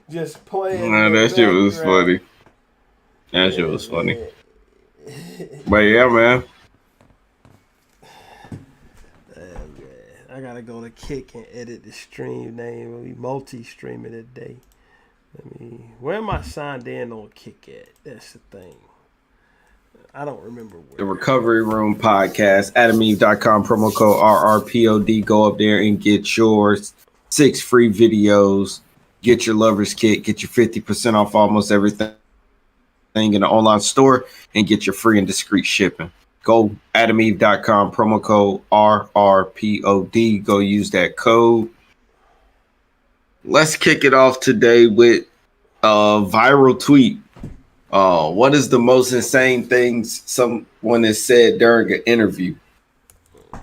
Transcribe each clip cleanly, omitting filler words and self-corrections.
just playing in Nah, the that shit was background. funny. That shit Yeah, was funny. man. But yeah, man. Man, I gotta go to Kick and edit the stream name. We multi-streaming today. Where am I signed in on Kick at? That's the thing. I don't remember The where. Recovery Room Podcast, adameve.com, promo code RRPOD. Go up there and get yours. 6 free videos. Get your lover's kit. Get your 50% off almost everything in the online store and get your free and discreet shipping. Go adameve.com, promo code RRPOD. Go use that code. Let's kick it off today with a viral tweet. What is the most insane things someone has said during an interview?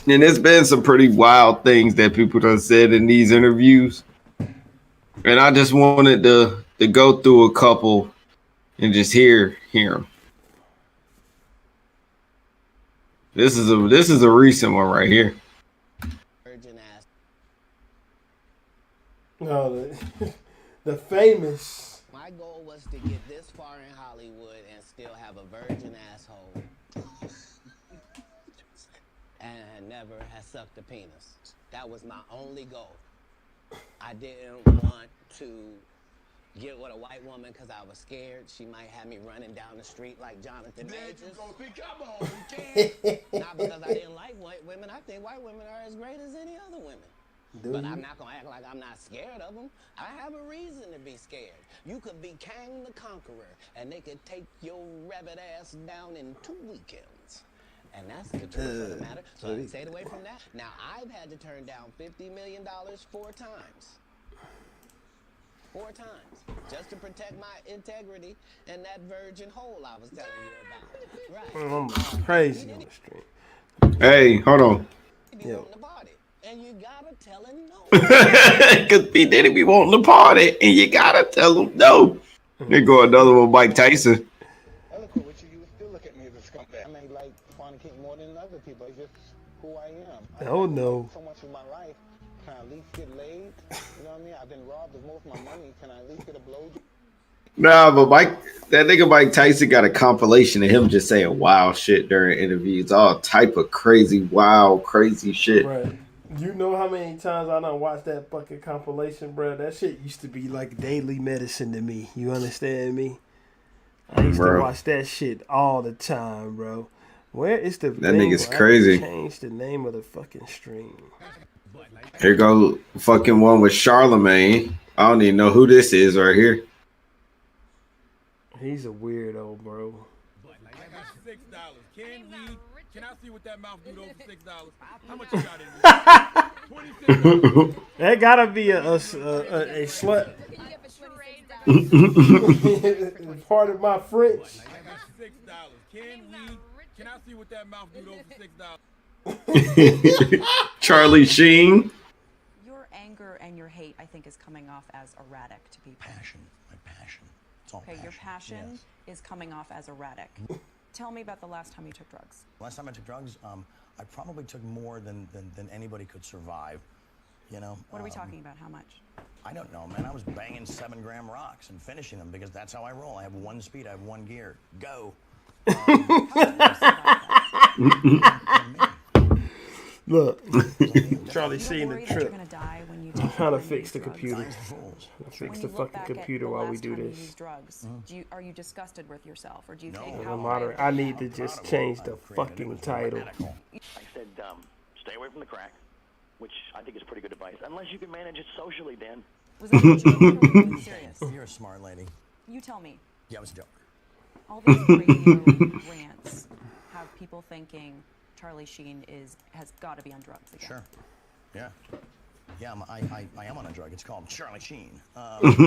And there's been some pretty wild things that people have said in these interviews. And I just wanted to go through a couple and just hear them. This is a recent one right here. No, the famous. My goal was to get this far in Hollywood and still have a virgin asshole. And never have sucked a penis. That was my only goal. I didn't want to get with a white woman because I was scared she might have me running down the street like Jonathan Majors. Not because I didn't like white women. I think white women are as great as any other women. But I'm not going to act like I'm not scared of them. I have a reason to be scared. You could be Kang the Conqueror, and they could take your rabbit ass down in 2 weekends. And that's the truth of the matter. So I stayed away from that. Now, I've had to turn down $50 million 4 times. 4 times. Just to protect my integrity and that virgin hole I was telling you about. Right. I'm crazy on the stream. Hey, hold on. Yo. And you gotta tell him no. Because P. Diddy be wanting to party, and you gotta tell him no. Here go another one, Mike Tyson. I look at you would still look at me as a scumbag. I may like fornicate more than other people. It's just who I am. Oh no. So much of my life. Can I at least get laid? You know what I mean? I've been robbed of most of my money. Can I at least get a blowjob? Nah, but that nigga Mike Tyson got a compilation of him just saying wild shit during interviews. All type of crazy, wild, crazy shit. Right. You know how many times I done watched that fucking compilation, bro? That shit used to be like daily medicine to me. You understand me? I used to watch that shit all the time, bro. Where is the that nigga's crazy? Change the name of the fucking stream. Here go fucking one with Charlemagne. I don't even know who this is right here. He's a weirdo, bro. $6. Can I see what that mouth do over $6? How much you got in there? $26. That gotta be a slut. Part of my French. $6. Can I see what that mouth do over $6? Charlie Sheen. Your anger and your hate, I think, is coming off as erratic to people. Passion, my passion. It's all okay, passion. your passion is coming off as erratic. Tell me about the last time you took drugs. Last time I took drugs, I probably took more than anybody could survive. You know. What are we talking about? How much? I don't know, man. I was banging 7-gram rocks and finishing them because that's how I roll. I have 1 speed. I have 1 gear. Go. Look, Charlie Sheen the trip. I'm trying to fix the computer. Fix the fucking computer while we do this. Drugs, are you disgusted with yourself, or do you think I need to just change the fucking title. I said, stay away from the crack, which I think is pretty good advice, unless you can manage it socially, Dan. Was that a joke or were you serious? You're a smart lady. You tell me. Yeah, it was a joke. All these radio rants have people thinking Charlie Sheen has got to be on drugs again. Sure. Yeah. Yeah, I am on a drug. It's called Charlie Sheen. It's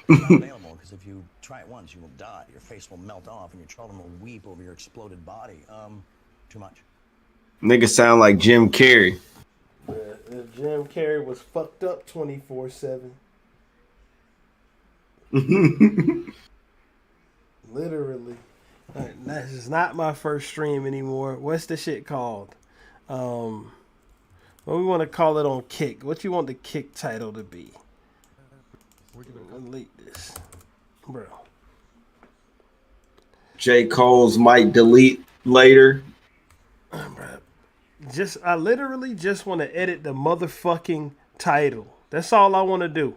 not available because if you try it once, you will die. Your face will melt off and your children will weep over your exploded body. Too much. Nigga sound like Jim Carrey. Yeah, Jim Carrey was fucked up 24/7. Literally. Right, this is not my first stream anymore. What's the shit called? What we want to call it on Kick? What you want the Kick title to be? Delete this, bro. J. Cole's might delete later. I literally just want to edit the motherfucking title. That's all I want to do.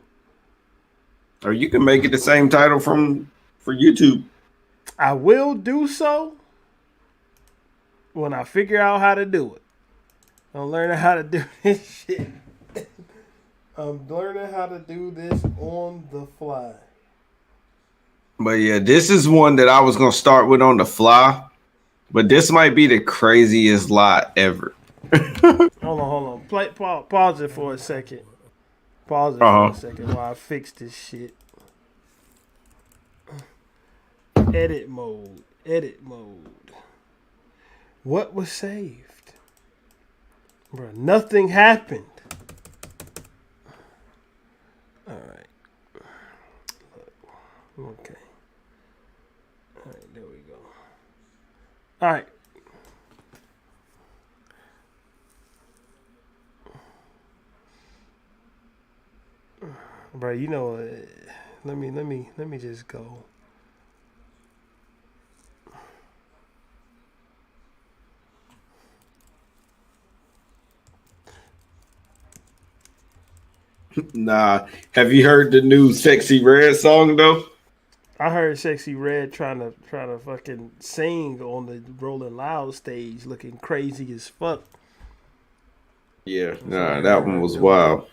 Or you can make it the same title for YouTube. I will do so when I figure out how to do it. I'm learning how to do this shit. I'm learning how to do this on the fly. But yeah, this is one that I was gonna start with on the fly. But this might be the craziest lot ever. Hold on. Pause it for a second. Pause it for a second while I fix this shit. Edit mode. What was saved? Bro, nothing happened. Alright. Okay. Alright, there we go. Alright. Bro, you know, let me just go. Nah. Have you heard the new Sexy Red song though? I heard Sexy Red trying to fucking sing on the Rolling Loud stage, looking crazy as fuck. Yeah, nah, that one was wild.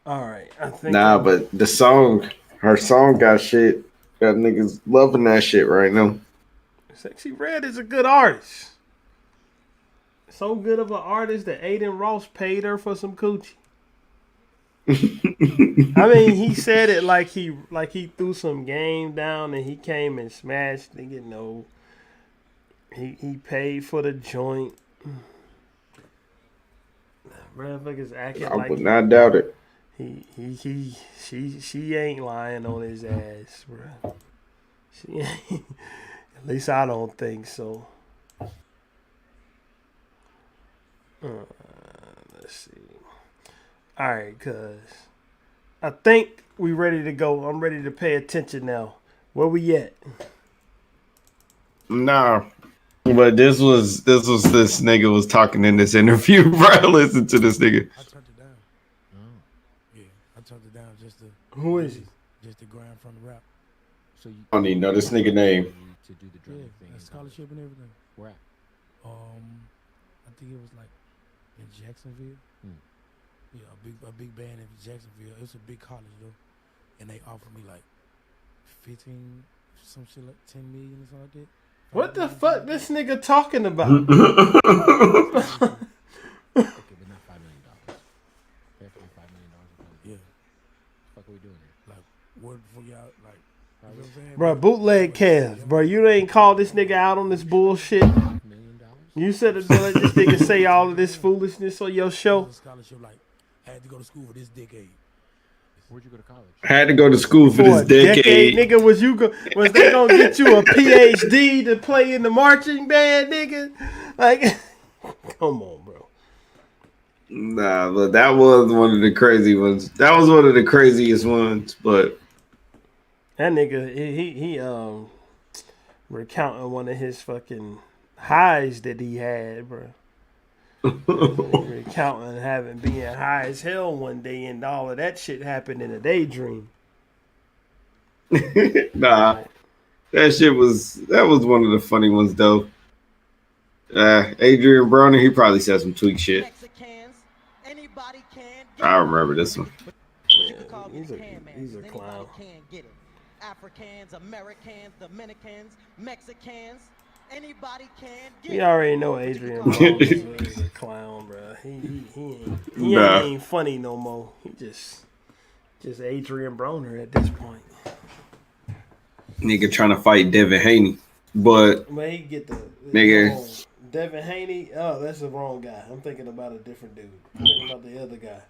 All right, I think. Nah, but the song, her song got shit. Got niggas loving that shit right now. Sexy Red is a good artist. So good of an artist that Aiden Ross paid her for some coochie. I mean, he said it like he threw some game down and he came and smashed. Nigga, no. He paid for the joint. Motherfuckers acting like I would not doubt it. She ain't lying on his ass, bro. She ain't. At least I don't think so. Let's see. All right, cuz I think we ready to go. I'm ready to pay attention now. Where we at? Nah. But this was this nigga was talking in this interview, bro. Listen to this nigga. I turned it down. Yeah, I turned it down just to. Who is he? Just to grind from the rap. So you I don't even know this nigga name. to do the drumming thing. Scholarship and everything. Where at? I think it was like in Jacksonville. Yeah, a big band in Jacksonville. It was a big college though, and they offered me like 15, some shit like 10 million or something like that. What the fuck this nigga talking about? Okay, but not $5 million. Pay for $5 million. Yeah. What the fuck are we doing here? Like, what for y'all? Like, you know what I'm saying? Bro, bootleg Cavs. Bro, you ain't called this nigga out on this bullshit. $1 million? You said to let this nigga say all of this foolishness on your show. Scholarship, like, I had to go to school for this decade. Where'd you go to college? Had to go to school for For this a decade. nigga. Was they gonna get you a PhD to play in the marching band, nigga? Like, come on, bro. Nah, but that was one of the crazy ones. That was one of the craziest ones, but That nigga, he recounting one of his fucking highs that he had, bro. Recounting being high as hell one day and all of that shit happened in a daydream. nah. That was one of the funny ones though. Adrian Broner, he probably said some tweak shit. I remember this one. Yeah, he's a clown. Africans, Americans, Dominicans, Mexicans, anybody can get. We already know Adrian Broner is a clown, bro. He ain't funny no more. He just Adrian Broner at this point. Nigga trying to fight Devin Haney, but he get the nigga. Devin Haney. Oh, that's the wrong guy. I'm thinking about a different dude. I'm thinking about the other guy.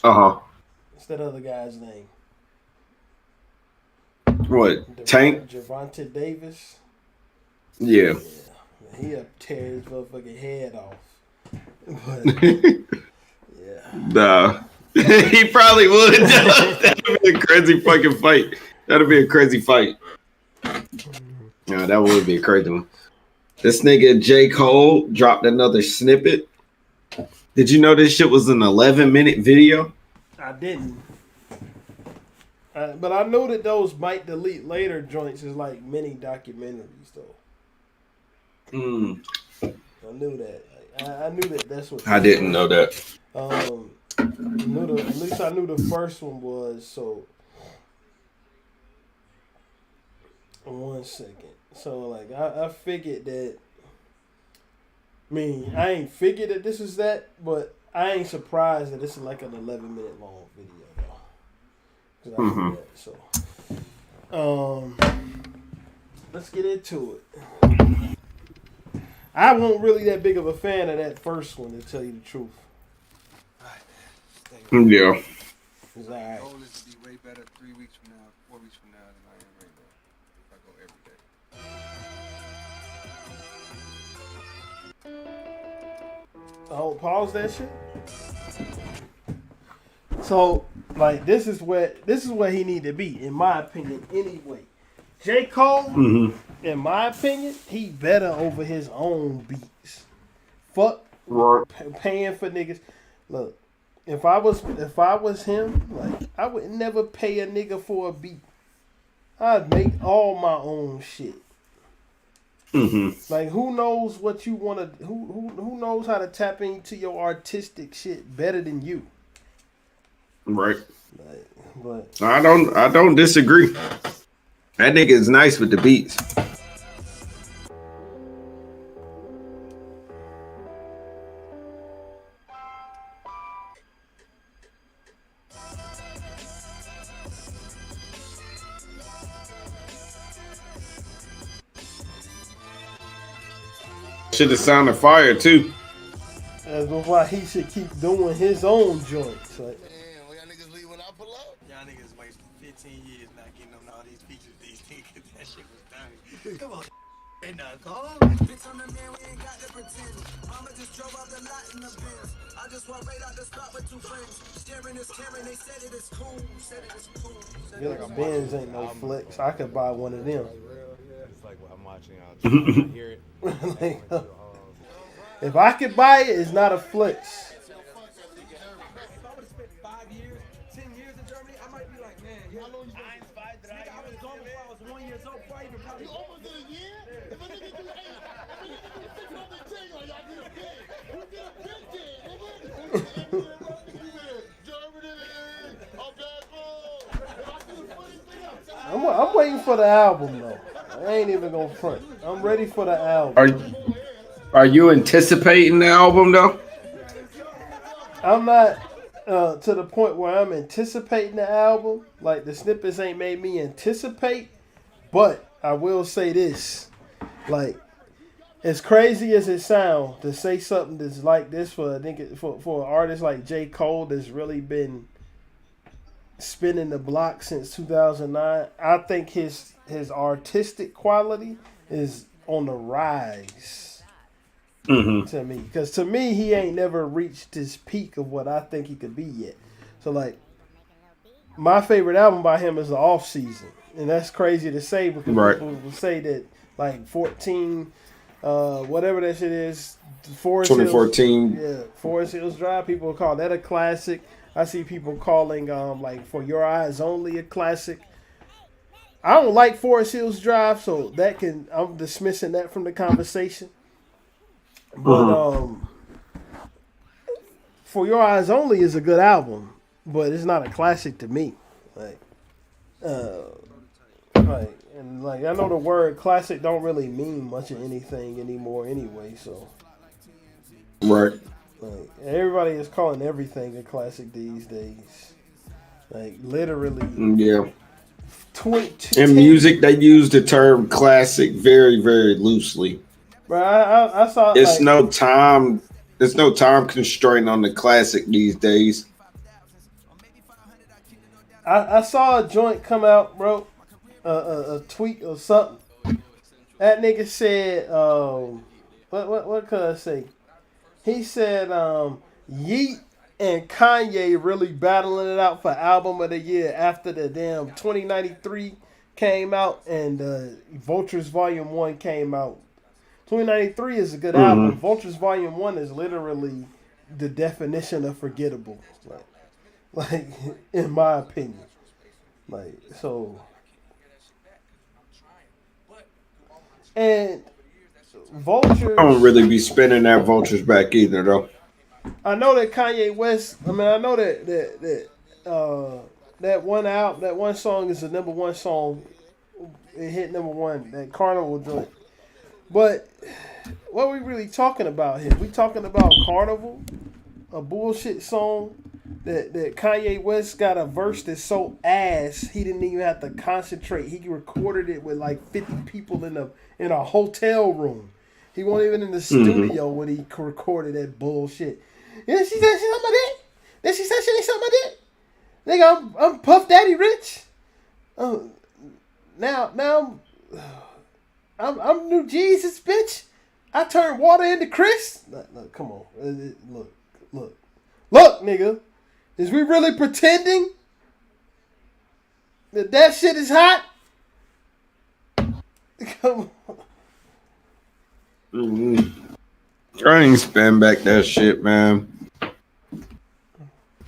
What's that other guy's name? What? Tank? Gervonta Davis. Yeah. He up tear his motherfucking head off. But, yeah. Nah. He probably would. That'd be a crazy fucking fight. That'd be a crazy fight. Yeah, that would be a crazy one. This nigga J. Cole dropped another snippet. Did you know this shit was an 11-minute video? I didn't. But I know that those might delete later joints is like mini documentaries though. I knew that. I knew that that's what. I didn't know that. At least I knew the first one was. So 1 second. So like I figured that. I mean, I ain't figured that this is that, but I ain't surprised that this is like an 11-minute long video though. 'Cause I knew that, so let's get into it. I wasn't really that big of a fan of that first one, to tell you the truth. Yeah. It's all right. My goal is to be way better 3 weeks from now, 4 weeks from now than I am right now. If I go every day. Oh, pause that shit. So, like, this is where he need to be, in my opinion. Anyway, J. Cole, in my opinion, he better over his own beats. Fuck paying for niggas. Look, if I was him, like, I would never pay a nigga for a beat. I'd make all my own shit. Like, who knows what you want to? Who knows how to tap into your artistic shit better than you? Right. Like, but I don't disagree. That nigga is nice with the beats. Should have sounded fire too. that's why he should keep doing his own joints. Like, Y'all niggas wasted 15 years not getting on all these features these things. That shit was done. Come on. Ain't nothing called. Bitch, I'm the man, we ain't got to pretend. Mama just drove up the lot in the Benz. I just walked right out the spot with 2 friends. Staring this camera and they said it is cool. Said it is cool. Benz ain't no flex. I could buy one of them. It's like I'm watching y'all hear it. If I could buy it, it's not a flex. If I would have spent 5 years, 10 years in Germany, I might be like, man, how long you been? I was gone before I was 1 year old. Before I even probably. You almost did a year? If a nigga do 8, if a nigga do 600 things, like y'all did a bit. Who did a bit then, nigga? Germany, I'm waiting for the album though. I ain't even gonna front. I'm ready for the album. Are you anticipating the album though? I'm not to the point where I'm anticipating the album. Like, the snippets ain't made me anticipate. But I will say this. Like, as crazy as it sounds to say something that's like this for an artist like J. Cole that's really been spinning the block since 2009, I think his artistic quality is on the rise. To me, because to me he ain't never reached his peak of what I think he could be yet. So, like, my favorite album by him is The Off Season, and that's crazy to say because people will say that, like, 14, whatever that shit is, 2014. Forest Hills Drive. People will call that a classic. I see people calling like For Your Eyes Only a classic. I don't like Forest Hills Drive, so I'm dismissing that from the conversation. But For Your Eyes Only is a good album, but it's not a classic to me. Like, I know the word classic don't really mean much of anything anymore anyway, so. Right. Like, everybody is calling everything a classic these days. Like, literally. Yeah. In music, they use the term classic very, very loosely. But I saw. It's like, no time. There's no time constraint on the classic these days. I saw a joint come out, bro. A tweet or something. That nigga said, what could I say? He said, Yeet and Kanye really battling it out for album of the year after the damn 2093 came out and Vultures Volume 1 came out. 2093 is a good album. Vultures Volume 1 is literally the definition of forgettable. Like in my opinion. Like, so. And Vultures. I don't really be spinning that Vultures back either, though. I know that Kanye West. I mean, I know that that one song is the number one song. It hit number one. That Carnival joint. But what are we really talking about here? We talking about Carnival, a bullshit song that Kanye West got a verse that's so ass he didn't even have to concentrate. He recorded it with like 50 people in a hotel room. He wasn't even in the studio when he recorded that bullshit. Yeah, she said she's on my dick. Then she said she ain't on my dick. Nigga, I'm Puff Daddy Rich. Now I'm New Jesus, bitch. I turned water into Chris. Look, come on. Look, nigga. Is we really pretending that shit is hot? Come on. I ain't spin back that shit, man.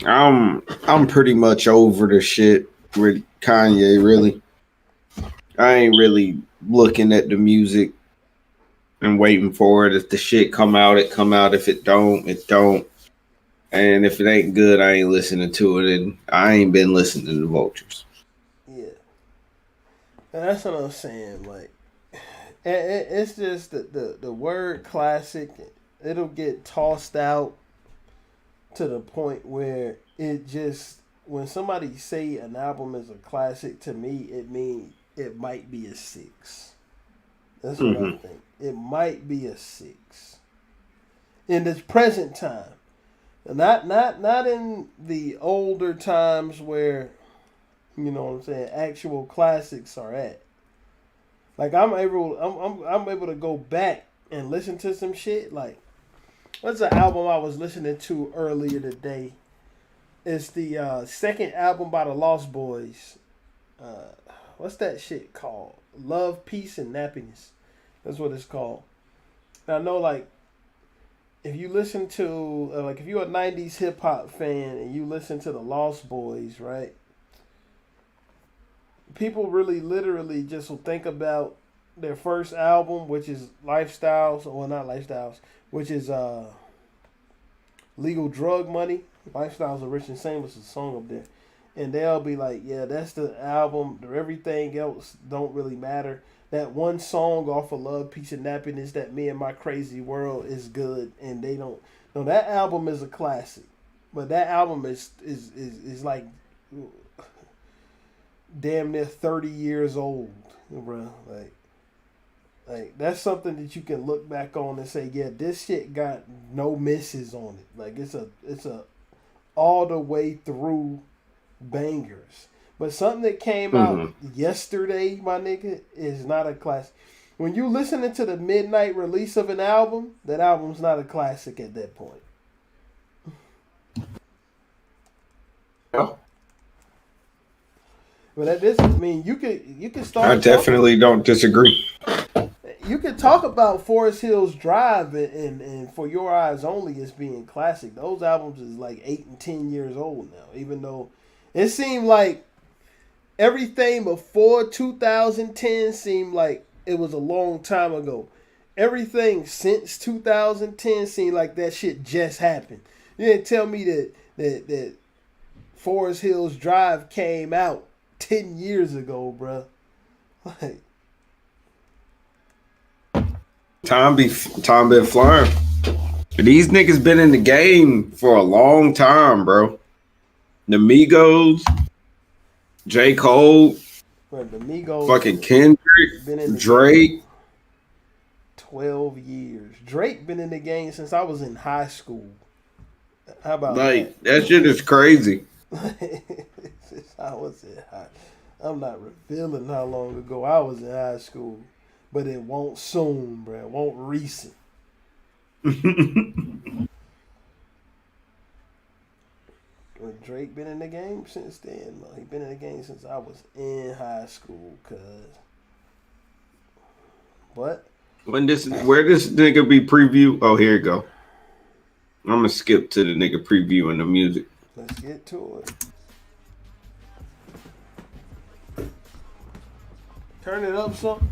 I'm pretty much over the shit with Kanye, really. I ain't really looking at the music and waiting for it. If the shit come out, it come out. If it don't, it don't. And if it ain't good, I ain't listening to it. And I ain't been listening to the Vultures. Yeah. And that's what I'm saying. Like, it's just the word classic. It'll get tossed out to the point where it just, when somebody say an album is a classic, to me, it means it might be a 6. That's what I think. It might be a 6. In this present time. Not in the older times where, you know what I'm saying, actual classics are at. Like I'm able to go back and listen to some shit. Like, what's the album I was listening to earlier today? It's the second album by the Lost Boys. What's that shit called? Love, Peace, and Nappiness. That's what it's called. And I know, like, if you listen to, like, if you're a 90s hip-hop fan and you listen to the Lost Boys, right? People really literally just will think about their first album, which is Lifestyles, or not Lifestyles, which is Legal Drug Money. Lifestyles of Rich and Famous is a song up there. And they'll be like, yeah, that's the album. Everything else don't really matter. That one song off of Love, Peace, and Nappiness, that Me and My Crazy World, is good. And they don't. No, that album is a classic. But that album is like damn near 30 years old, bro. Like that's something that you can look back on and say, yeah, this shit got no misses on it. Like it's a all the way through bangers. But something that came out yesterday, my nigga, is not a classic. When you listening to the midnight release of an album, that album's not a classic at that point. Yeah. But at this, I mean, you could start. I definitely don't disagree. You could talk about Forest Hills Drive and For Your Eyes Only as being classic. Those albums is like 8 and 10 years old now, even though it seemed like everything before 2010 seemed like it was a long time ago. Everything since 2010 seemed like that shit just happened. You didn't tell me that Forest Hills Drive came out 10 years ago, bruh. Like, Time been flying. These niggas been in the game for a long time, bro. The Migos, J. Cole, bro, the Migos, fucking Kendrick, Drake. 12 years. Drake been in the game since I was in high school. How about that shit is crazy. Since I was in high, I'm not revealing how long ago I was in high school, but it won't soon, bro. It won't recent. Drake been in the game since then. Man. He been in the game since I was in high school. Cause what? Where this nigga be preview? Oh, here you go. I'm gonna skip to the nigga previewing the music. Let's get to it. Turn it up some.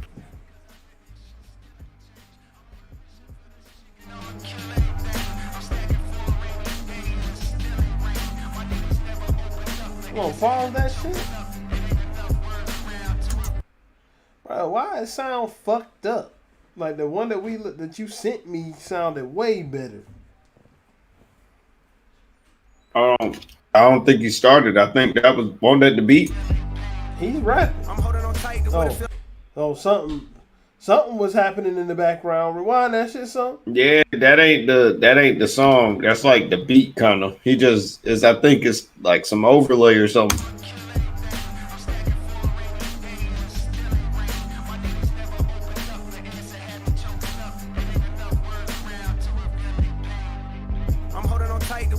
Come on, pause that shit. Bro, why it sound fucked up? Like the one that you sent me sounded way better. I don't think he started. I think that was on that the beat. He's rapping. Oh, something was happening in the background. Rewind that shit, son. Yeah, that ain't the song. That's like the beat kind of. He just is. I think it's like some overlay or something.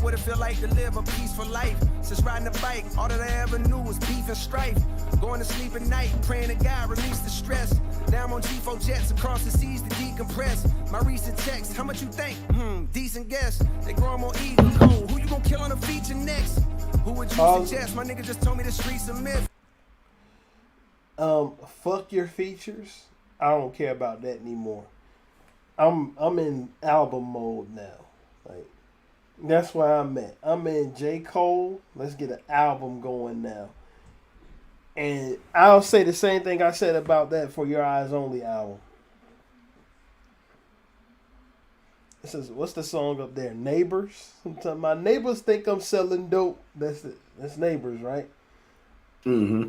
What it feel like to live a peaceful life. Since riding a bike, all that I ever knew was beef and strife. Going to sleep at night, praying to God release the stress. Now I'm on G4 jets across the seas to decompress. My recent text, how much you think? Decent guess. They grow them on Eagle Code. Who you gonna kill on a feature next? Who would you suggest? My nigga just told me the streets a myth. Fuck your features. I don't care about that anymore. I'm in album mode now. Like, that's where I'm at. I'm in J. Cole. Let's get an album going now. And I'll say the same thing I said about that for Your Eyes Only album. This is, what's the song up there? Neighbors. Sometimes my neighbors think I'm selling dope. That's it. That's Neighbors, right? Mm-hmm.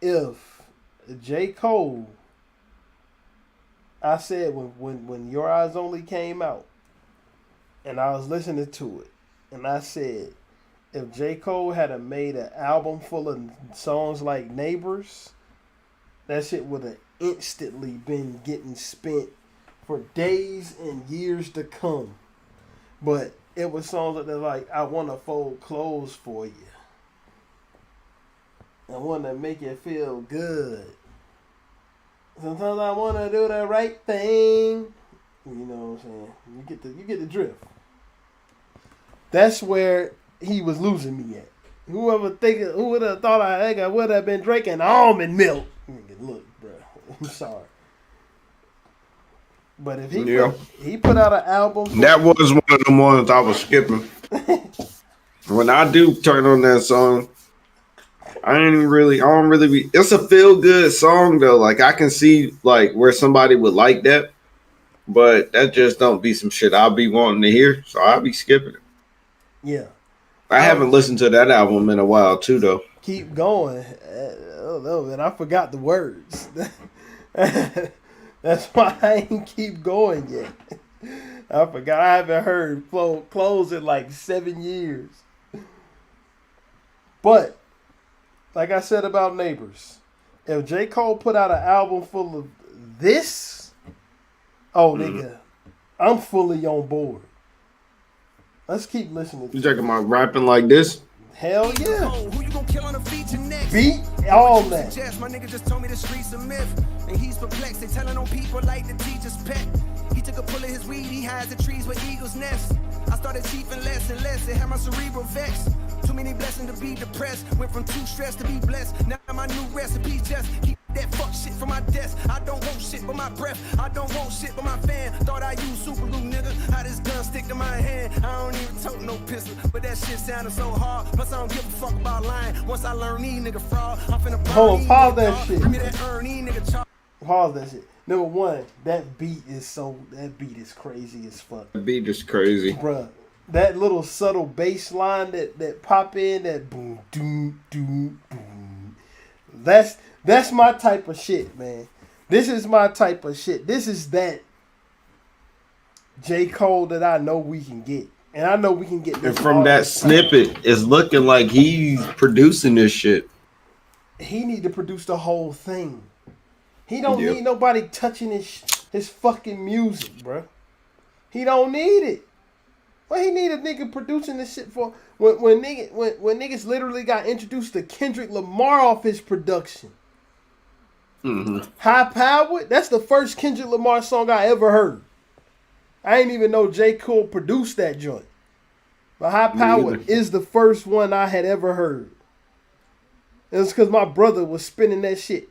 If J. Cole, I said when Your Eyes Only came out, and I was listening to it, and I said, if J. Cole had made an album full of songs like Neighbors, that shit would have instantly been getting spent for days and years to come. But it was songs that they're like, I want to fold clothes for you. I want to make you feel good. Sometimes I want to do the right thing. You know what I'm saying? You get the drift. That's where he was losing me at. Who would have thought I would have been drinking almond milk? Look, bro, I'm sorry. But if he put out an album, that was one of the ones I was skipping. When I do turn on that song, I don't really be. It's a feel good song though. Like I can see like where somebody would like that, but that just don't be some shit I'll be wanting to hear. So I'll be skipping it. Yeah, I haven't listened to that album in a while too though. Keep going. Oh no, man, I forgot the words. That's why I ain't keep going yet. I forgot. I haven't heard Close in like 7 years. But like I said about Neighbors, if J. Cole put out an album full of this, nigga, I'm fully on board. Let's keep listening. You talking about rapping like this? Hell yeah. Beat all that. My nigga just told me the streets a myth. And he's perplexed. They telling on people like the teacher's pet. He took a pull of his weed. He hides the trees where eagles nest. I started chiefing less and less. It had my cerebral vex. Too many blessings to be depressed. Went from too stressed to be blessed. Now my new recipe just keep that fuck shit from my desk. I don't want shit but my breath. I don't want shit but my fan. Thought I used super glue, nigga. How this gun stick to my hand. I don't even tote no pistol. But that shit sounded so hard. Plus I don't give a fuck about lying. Once I learn these nigga fraud, I'm finna burn these pause that shit. Give me that earn these nigga charge. Pause that shit. Number one, that beat is crazy as fuck. The beat is crazy. Bruh. That little subtle bass line that pop in, that boom, doom, doom, boom. That's my type of shit, man. This is my type of shit. This is that J. Cole that I know we can get. And I know we can get this. And from that snippet, it's looking like he's producing this shit. He need to produce the whole thing. He don't need nobody touching his fucking music, bruh. He don't need it. What he need a nigga producing this shit for? When niggas literally got introduced to Kendrick Lamar off his production. Mm-hmm. High Powered, that's the first Kendrick Lamar song I ever heard. I didn't even know J. Cole produced that joint. But High Powered is the first one I had ever heard. It was because my brother was spinning that shit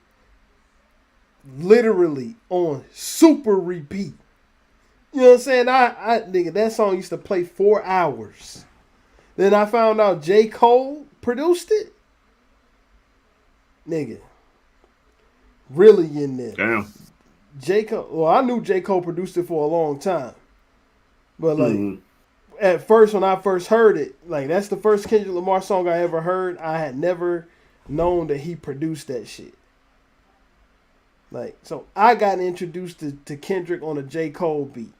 literally on super repeat. You know what I'm saying? I nigga, that song used to play 4 hours. Then I found out J. Cole produced it. Nigga. Really in there. Damn. J. Cole, well, I knew J. Cole produced it for a long time. But like at first, when I first heard it, like that's the first Kendrick Lamar song I ever heard. I had never known that he produced that shit. Like, so I got introduced to Kendrick on a J. Cole beat.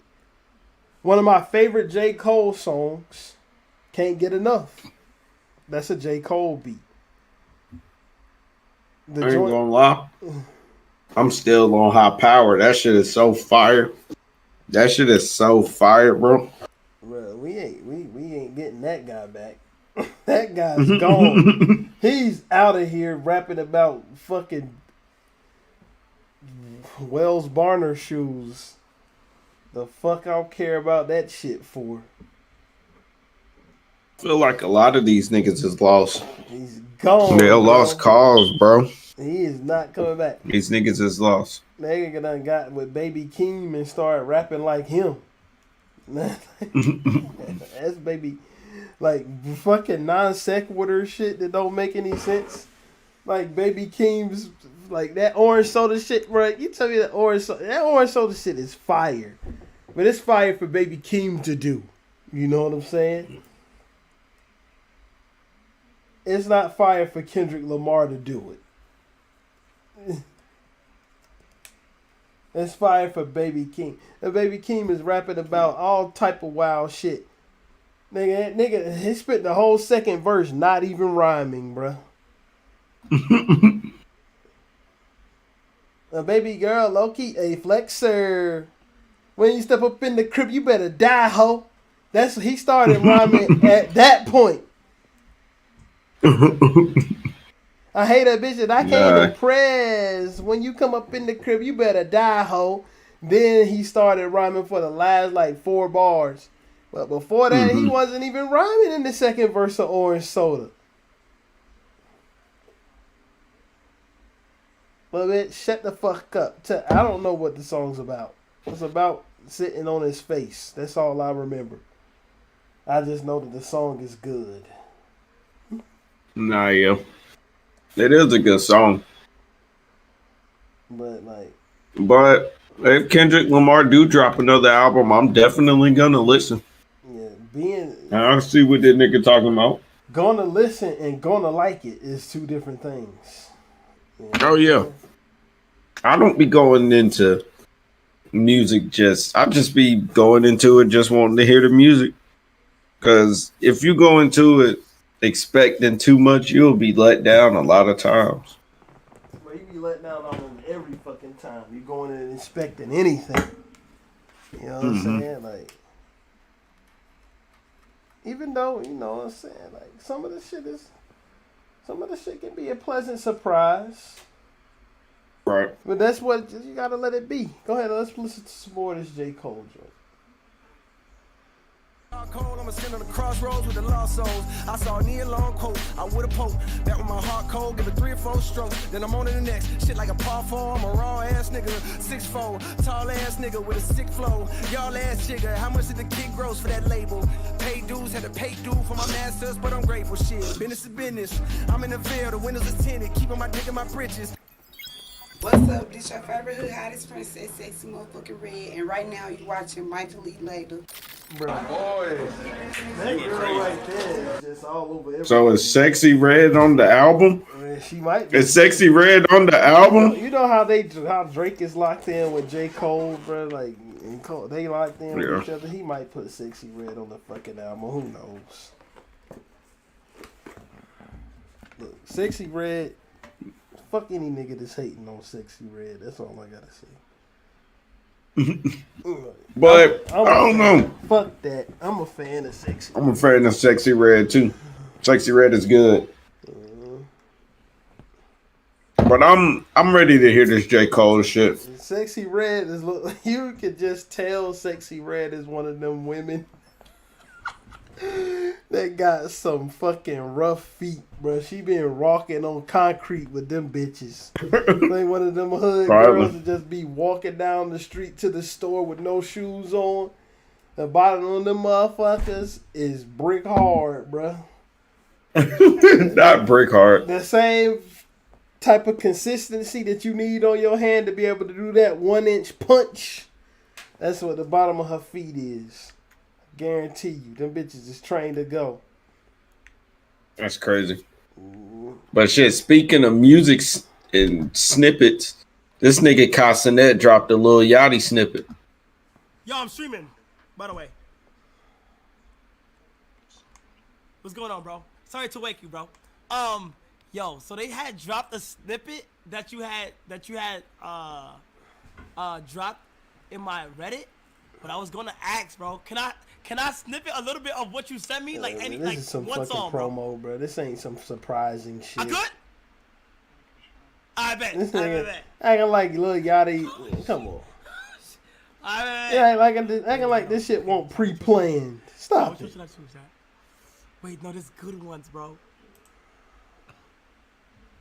One of my favorite J. Cole songs, Can't Get Enough. That's a J. Cole beat. I ain't gonna lie. I'm still on High Power. That shit is so fire. That shit is so fire, bro. Bro, we ain't getting that guy back. That guy's gone. He's out of here rapping about fucking Wells Barner shoes. The fuck I don't care about that shit for. I feel like a lot of these niggas is lost. He's gone. They lost cause, bro. He is not coming back. These niggas is lost. Nigga done got with Baby Keem and started rapping like him. That's Baby, like fucking non sequitur shit that don't make any sense. Like Baby Keem's, like that orange soda shit, bro. You tell me that orange soda shit is fire, but it's fire for Baby Keem to do. You know what I'm saying? It's not fire for Kendrick Lamar to do it. It's fire for Baby Keem. And Baby Keem is rapping about all type of wild shit. Nigga, he spent the whole second verse not even rhyming, bruh. A baby girl, low-key, a flexer. When you step up in the crib, you better die, ho. He started rhyming at that point. I hate a bitch that I can't impress. When you come up in the crib, you better die, ho. Then he started rhyming for the last like 4 bars. But before that, he wasn't even rhyming in the second verse of Orange Soda. But bitch, shut the fuck up. I don't know what the song's about. It's about sitting on his face. That's all I remember. I just know that the song is good. Nah, yeah. It is a good song. But if Kendrick Lamar do drop another album, I'm definitely gonna listen. Yeah, I'll see what that nigga talking about. Gonna listen and gonna like it is 2 different things. You know? Oh yeah. I don't be going into music I just be going into it just wanting to hear the music. Cause if you go into it expecting too much, you'll be let down a lot of times. Well, you be let down on every fucking time. You going in and expecting anything. You know what I'm saying? Like, even though, you know what I'm saying, like some of the shit can be a pleasant surprise. Right. But that's what you gotta let it be. Go ahead, let's listen to some more of this J. Cole joint. Cold, I'ma stand on the crossroads with the lost souls. I saw a near long coat, I would've poked. That with my heart cold, give it 3 or 4 strokes. Then I'm on to the next. Shit like a par 4, I'm a raw ass nigga. 6'4", tall ass nigga with a sick flow. Y'all ass jigger, how much did the kid gross for that label? Paid dues, had to pay due for my masters, but I'm grateful. Shit, business is business. I'm in the veil, the windows are tinted, keeping my dick in my britches. What's up? This your favorite hood hottest princess, sexy motherfucking Red, and right now you watching Michael Lee Later. Bro, boy, that girl right there is just all over everything. So is Sexy Red on the album? She might be. Is Sexy Red on the album? You know how Drake is locked in with J. Cole, bro? Like, they locked in with each other. He might put Sexy Red on the fucking album. Who knows? Look, Sexy Red. Fuck any nigga that's hating on Sexy Red. That's all I gotta say. But I don't know. Fuck that. I'm a fan of Sexy. I'm a fan of Sexy Red too. Sexy Red is good. But I'm ready to hear this J. Cole shit. Sexy Red is you could just tell Sexy Red is one of them women that got some fucking rough feet, bro. She been rocking on concrete with them bitches. Like one of them hood girls that just be walking down the street to the store with no shoes on. The bottom of them motherfuckers is brick hard, bro. Not brick hard. The same type of consistency that you need on your hand to be able to do that 1-inch punch. That's what the bottom of her feet is. Guarantee you, them bitches is trained to go. That's crazy. But shit, speaking of music and snippets, this nigga Castanet dropped a little Yachty snippet. Yo, I'm streaming, by the way. What's going on, bro? Sorry to wake you, bro. Yo, so they had dropped a snippet that you had dropped in my Reddit, but I was gonna ask, bro. Can I snippet a little bit of what you sent me? Like any, this like is some one fucking song, promo, bro. This ain't some surprising shit. I could. I bet. This I nigga bet. acting like Lil Yachty. Come on. I bet. Yeah, acting like this shit won't pre-planned. Stop it. Wait, no, there's good ones, bro.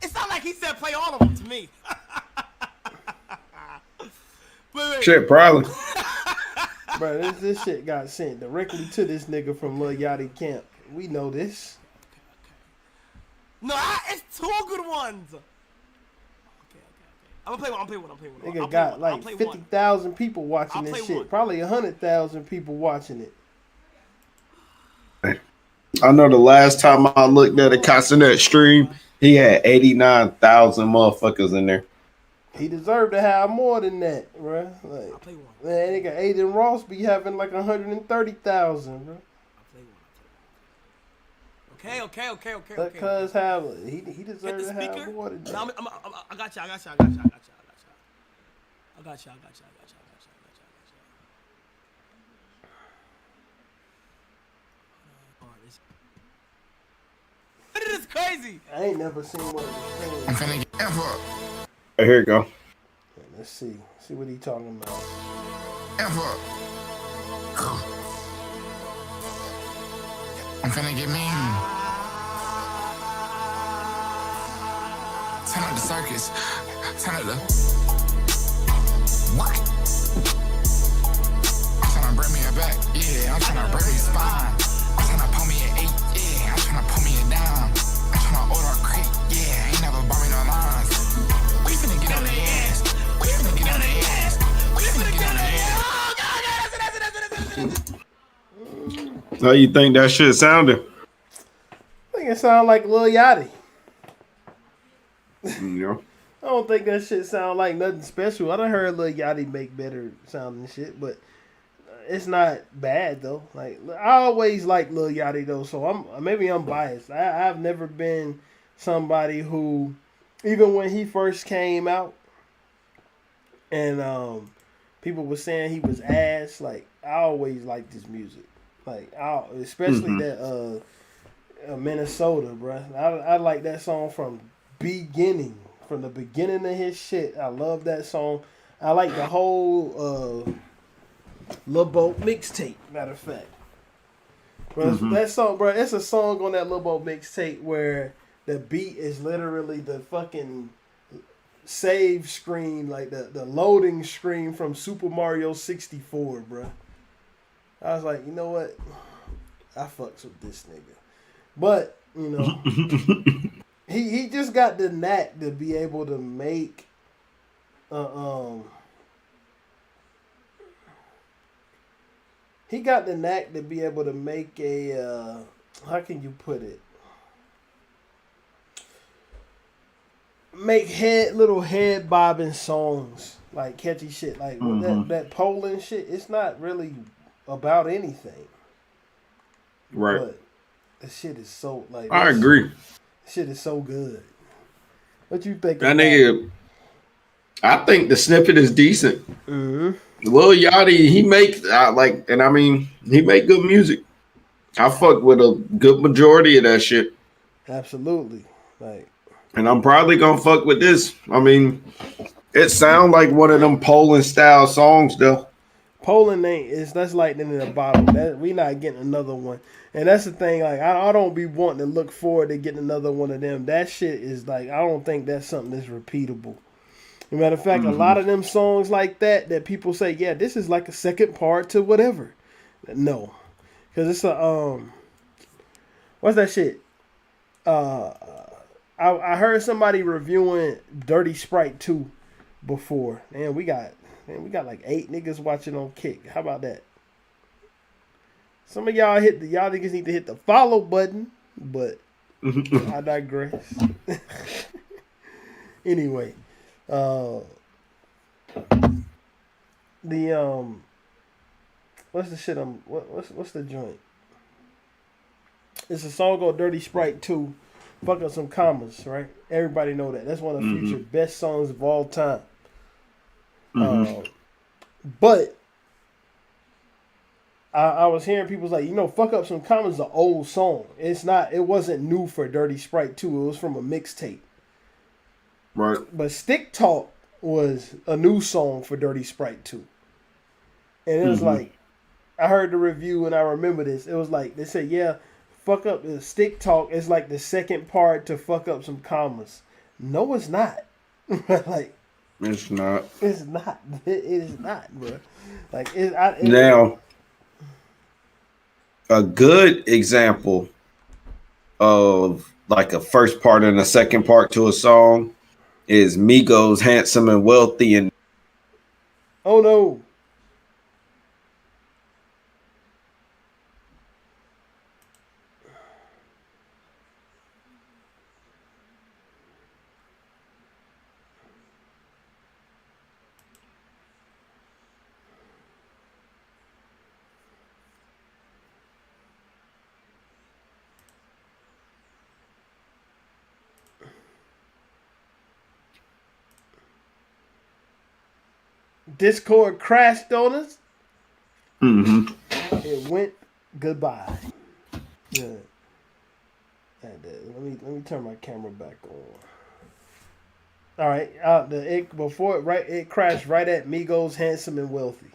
It sounds like he said play all of them to me. wait. Shit, probably. Bro, this shit got sent directly to this nigga from Lil Yachty camp. We know this. No, it's two good ones. Okay. I'm gonna play one. Nigga got like 50,000 people watching this shit. Probably 100,000 people watching it. I know the last time I looked at a Castanet stream, he had 89,000 motherfuckers in there. He deserved to have more than that, bro. Like, man, nigga Aiden Ross be having like 130,000, bro. Okay. That cuz he deserved to have more than that. No, I got you. It is crazy. I ain't never seen one of these. I'm finna get Right, here you go. Let's see what he talking about. I'm finna get mean. Turn up the circus. Turn up the. What? I'm tryna bring me a back. Yeah, I'm tryna bring me a spine. I'm tryna pull me an 8. Yeah, I'm tryna pull me a dime. I'm tryna order a crate. Yeah, ain't never bought me no lines. We finna get on the ass. We finna get on the ass. We finna get on the ass. How you think that shit sounded? I think it sound like Lil Yachty. Yeah. I don't think that shit sound like nothing special. I done heard Lil Yachty make better sounding shit, but it's not bad though. Like I always like Lil Yachty though, so maybe I'm biased. I've never been somebody who, even when he first came out, and people were saying he was ass. Like I always liked his music. Like especially that Minnesota, bro. I like that song from the beginning of his shit. I love that song. I like the whole Lil Boat mixtape. Matter of fact, bro, that song, bro. It's a song on that Lil Boat mixtape where the beat is literally the fucking save screen, like the loading screen from Super Mario 64, bro. I was like, you know what? I fucks with this nigga. But, you know, he just got the knack to be able to make he got the knack to be able to make a how can you put it? Make little head bobbing songs, like catchy shit, like that Poland shit. It's not really about anything, right? But the shit is so like. I agree. Shit is so good. What you think? That nigga, I think the snippet is decent. Well, Yachty, he make and I mean, he make good music. I fuck with a good majority of that shit. Absolutely. Like, and I'm probably gonna fuck with this. I mean, it sounds like one of them Poland style songs, though. Poland ain't is that's lightning in a bottle. That we not getting another one, and that's the thing. Like I don't be wanting to look forward to getting another one of them. That shit is like I don't think that's something that's repeatable. As a matter of fact, a lot of them songs like that people say, yeah, this is like a second part to whatever. No, because it's a what's that shit? I heard somebody reviewing Dirty Sprite 2 before. Man, we got like 8 niggas watching on Kick. How about that? Some of y'all y'all niggas need to hit the follow button, but I digress. Anyway, what's the shit? What's the joint? It's a song called Dirty Sprite 2. Fuck up some commas, right? Everybody know that. That's one of the future best songs of all time. But I was hearing people like, fuck up some commas is an old song. It wasn't new for Dirty Sprite 2. It was from a mixtape. Right. But Stick Talk was a new song for Dirty Sprite 2. And it was like, I heard the review and I remember this. It was like, they said, yeah, fuck up the Stick Talk is like the second part to fuck up some commas. No, it's not. Like, it's not. It's not. It is not, bro. Like, now, a good example of like a first part and a second part to a song is Migos' Handsome and Wealthy and Oh no. Discord crashed on us. It went goodbye. Yeah. Let me turn my camera back on. All right. It crashed right at Migos Handsome and Wealthy.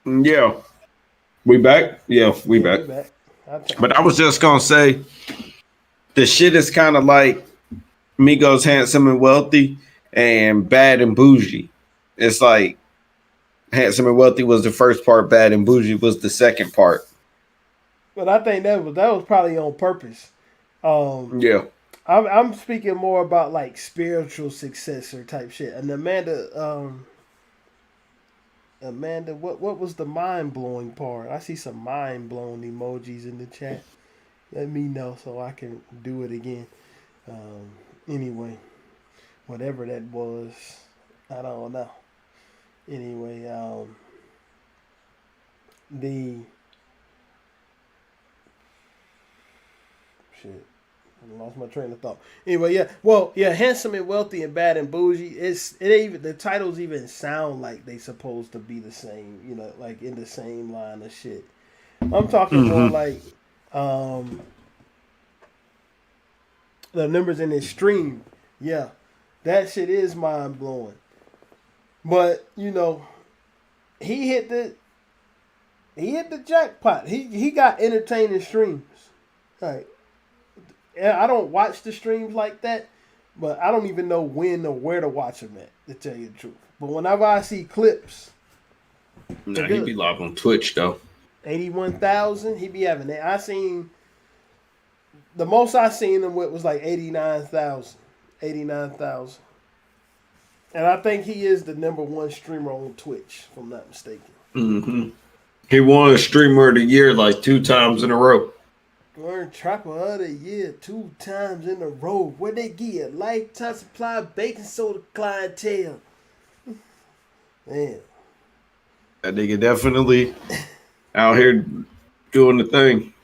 Yeah. We back? Yeah, we back. But I was just gonna say the shit is kind of like Migos Handsome and Wealthy and Bad and Bougie. It's like Handsome and Wealthy was the first part, Bad and Bougie was the second part. But I think that was probably on purpose. Yeah. I'm speaking more about like spiritual successor type shit. And Amanda, what was the mind blowing part? I see some mind blown emojis in the chat. Let me know so I can do it again. Anyway, whatever that was, I don't know. Anyway, the shit. I lost my train of thought. Anyway, yeah. Well, yeah, Handsome and Wealthy and Bad and Bougie. The titles even sound like they supposed to be the same. Like in the same line of shit. I'm talking more like the numbers in his stream. Yeah, that shit is mind blowing. But he hit the jackpot. He got entertaining streams. Like, I don't watch the streams like that, but I don't even know when or where to watch them at, to tell you the truth. But whenever I see clips, nah, he be live on Twitch though. 81,000. He be having that. The most I seen him with was like 89,000. 89,000. And I think he is the #1 streamer on Twitch, if I'm not mistaken. He won a Streamer of the Year like 2 times in a row. Won Trapper of the Year 2 times in a row. Where they give you a lifetime supply of baking soda clientele. Man. That nigga definitely out here doing the thing.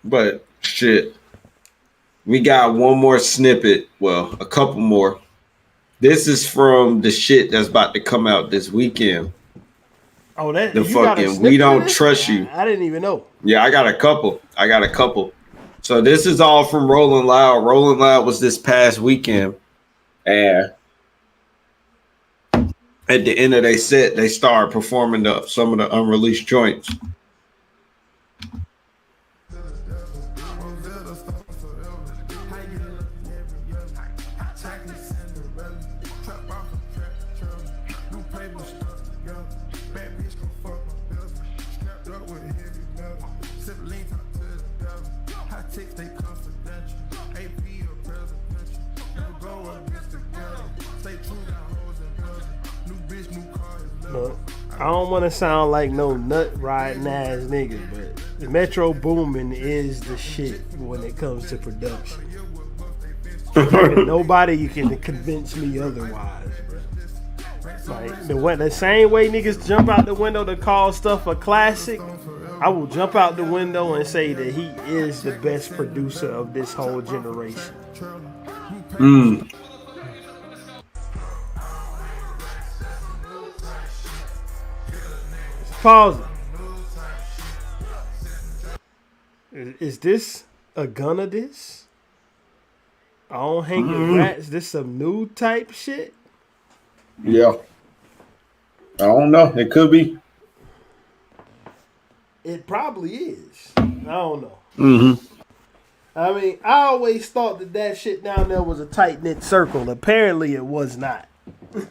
But shit. We got one more snippet. Well, a couple more. This is from the shit that's about to come out this weekend. Oh, that the you got a fucking snippet We of Don't this? Trust You. I didn't even know. Yeah, I got a couple. So this is all from Rolling Loud. Rolling Loud was this past weekend. And at the end of their set, they started performing some of the unreleased joints. Look, I don't want to sound like no nut riding ass nigga, but Metro Boomin is the shit when it comes to production. Nobody you can convince me otherwise, bro. Like the same way niggas jump out the window to call stuff a classic, I will jump out the window and say that he is the best producer of this whole generation. Pause it. Is this a gun of this? I don't hang with rats. This some new type shit? Yeah. I don't know. It could be. It probably is. I don't know. I mean, I always thought that shit down there was a tight-knit circle. Apparently it was not.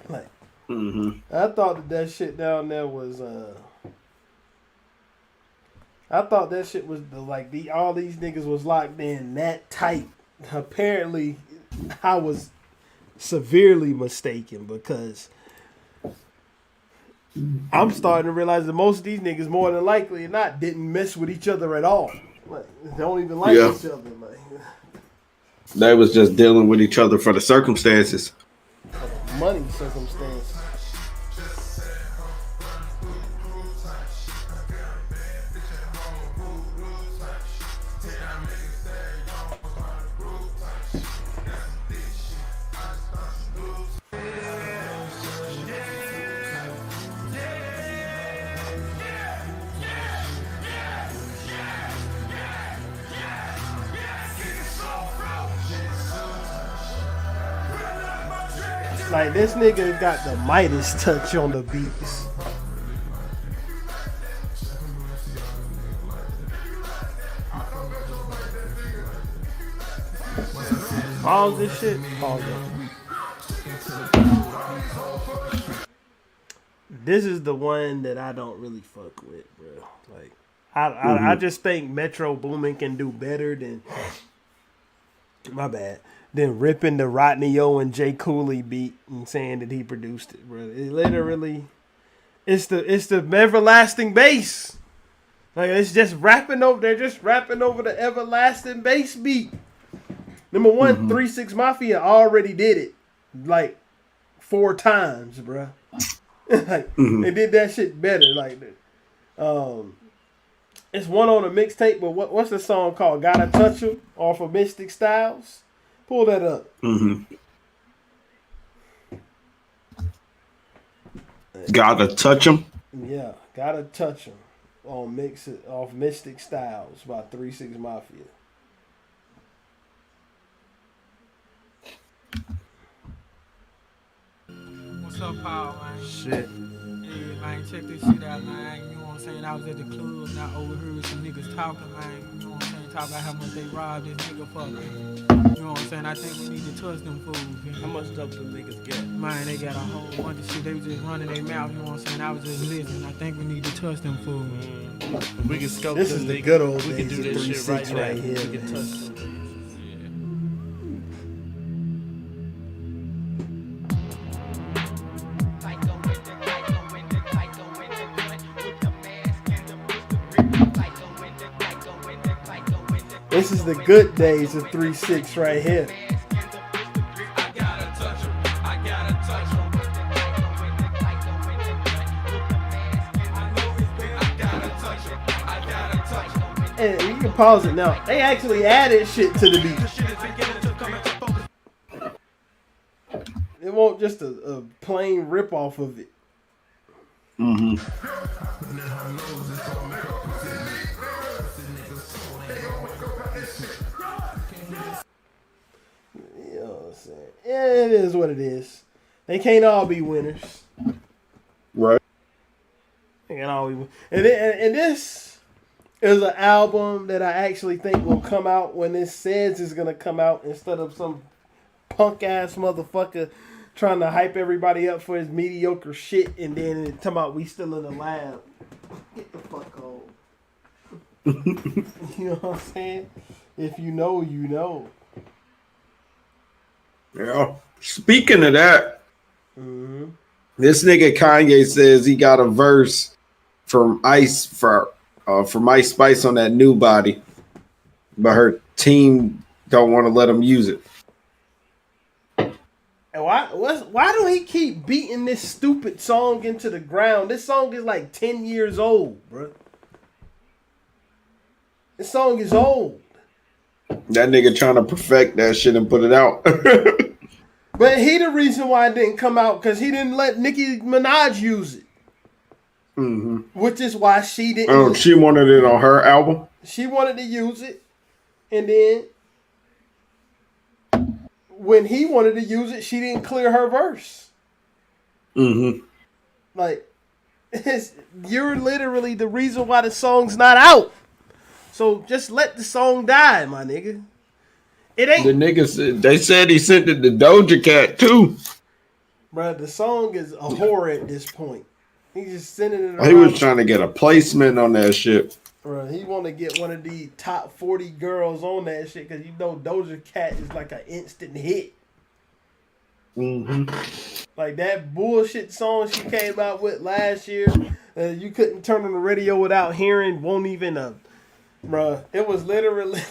Like, I thought that shit down there was I thought that shit was all these niggas was locked in that tight. Apparently I was severely mistaken because I'm starting to realize that most of these niggas more than likely or not didn't mess with each other at all. Like, they don't even like each other. Like, they was just dealing with each other for the circumstances. Money circumstances. Like, this nigga got the Midas touch on the beats. Pause this shit. Pause it. This is the one that I don't really fuck with, bro. Like, I just think Metro Boomin can do better than than ripping the Rodney O and J. Cooley beat and saying that he produced it, bro. It literally, it's the everlasting bass. Like, it's just rapping over. They're just rapping over the everlasting bass beat. Number one, 3 6 Mafia already did it like 4 times, bro. Like, they did that shit better. Like, it's one on a mixtape, but what's the song called? Gotta Touch 'Em off of Mystic Styles. Pull that up. Gotta Touch 'Em. Yeah, Gotta Touch 'Em on off Mystic Styles by 3 6 Mafia. What's up, Paul, man? Shit. Yeah, man, check this shit out, man. You know what I'm saying? I was at the club and I overheard some niggas talking, man. You know what I'm saying? Talking about how much they robbed this nigga for, man. You know what I'm saying? I think we need to touch them fools, man. How much dope them niggas get? Man, they got a whole bunch of shit. They was just running their mouth, you know what I'm saying? I was just listening. I think we need to touch them fools. We can scope This them is the niggas. good old We can days do of this 3 shit 6 right right now. here. We can man. touch them. This is the good days of 3 6 right here. And you can pause it now. They actually added shit to the beat. want just a plain rip off of it. Mm-hmm. You know what I'm saying? Yeah, it is what it is. They can't all be winners. Right. They can't all be winners. And this is an album that I actually think will come out when it says it's going to come out instead of some punk ass motherfucker trying to hype everybody up for his mediocre shit and then talking about we still in the lab. Get the fuck home. You know what I'm saying? If you know, you know. Yeah. Speaking of that, this nigga Kanye says he got a verse from Ice from Ice Spice on that new body, but her team don't want to let him use it. And why do he keep beating this stupid song into the ground? This song is like 10 years old, bro. This song is old. That nigga trying to perfect that shit and put it out. But he the reason why it didn't come out because he didn't let Nicki Minaj use it. Mm-hmm. Which is why she didn't. Oh, she wanted it on her album? She wanted to use it. And then when he wanted to use it, she didn't clear her verse. Mm-hmm. Like, you're literally the reason why the song's not out. So just let the song die, my nigga. It ain't. The niggas, they said he sent it to Doja Cat too. Bruh, the song is a whore at this point. He's just sending it around. He was trying to get a placement on that shit. Bruh, he want to get one of the top 40 girls on that shit because you know Doja Cat is like an instant hit. Mm-hmm. Like that bullshit song she came out with last year, you couldn't turn on the radio without hearing. Won't even bruh. It was literally.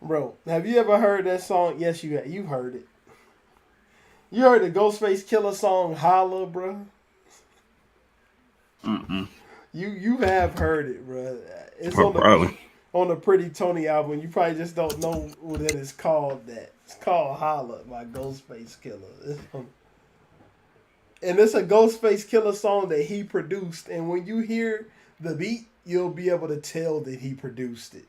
Bro, have you ever heard that song? Yes, you have. You heard it. You heard the Ghostface Killer song "Holla," bro. Mm-mm. You have heard it, bro. It's Probably. on the Pretty Tony album. You probably just don't know what it is called. That it's called "Holla" by Ghostface Killer. And it's a Ghostface Killer song that he produced. And when you hear the beat, you'll be able to tell that he produced it.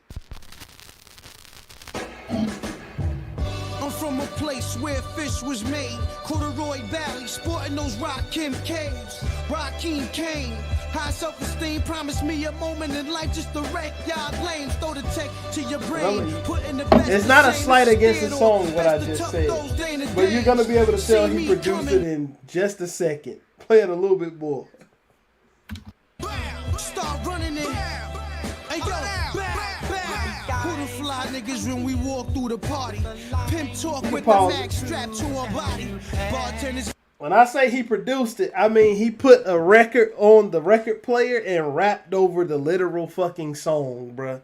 I'm from a place where fish was made. Corduroy Valley, sporting those Rakim caves. Rakim Kane, high self-esteem, promised me a moment in life just to wreck y'all lanes. Throw the tech to your brain, put in the best. It's not a slight against the song, what I just said. But you're going to be able to tell he produced it in just a second. Play it a little bit more. Start running in. Hey, yo, who the fly niggas when we walk through the party? Pimp talk with the mag strapped to our body. Bartenders. When I say he produced it, I mean he put a record on the record player and rapped over the literal fucking song, bruh.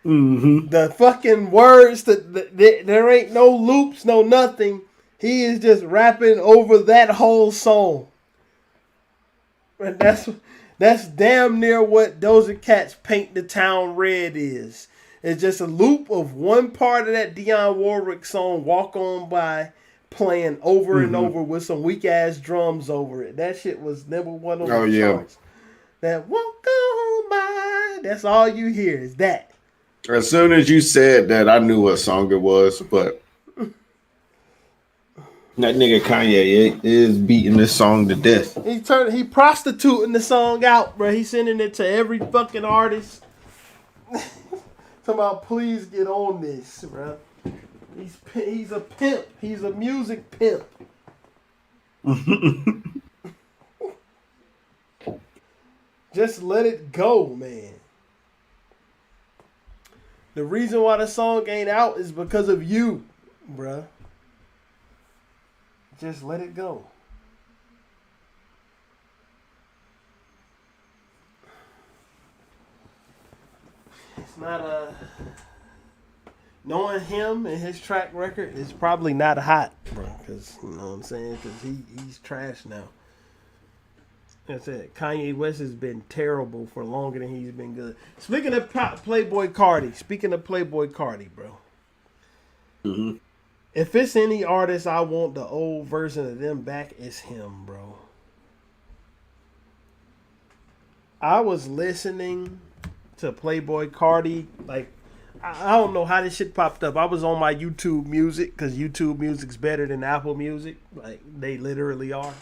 Mm-hmm. The fucking words, there ain't no loops, no nothing. He is just rapping over that whole song. And that's damn near what Doja Cat's Paint the Town Red is. It's just a loop of one part of that Dionne Warwick song, Walk On By, playing over and over with some weak ass drums over it. That shit was number one on the charts. That Walk On By, that's all you hear is that. As soon as you said that, I knew what song it was, but that nigga Kanye is beating this song to death. He prostituting the song out, bro. He's sending it to every fucking artist. Talking about, please get on this, bro. He's a pimp. He's a music pimp. Just let it go, man. The reason why the song ain't out is because of you, bruh. Just let it go. It's not knowing him and his track record is probably not hot, bro. Because, you know what I'm saying? Because he's trash now. That's it. Kanye West has been terrible for longer than he's been good. Speaking of Playboy Cardi, bro. If it's any artist I want the old version of them back, it's him, bro. I was listening to Playboy Cardi. Like, I don't know how this shit popped up. I was on my YouTube Music because YouTube Music's better than Apple Music. Like, they literally are.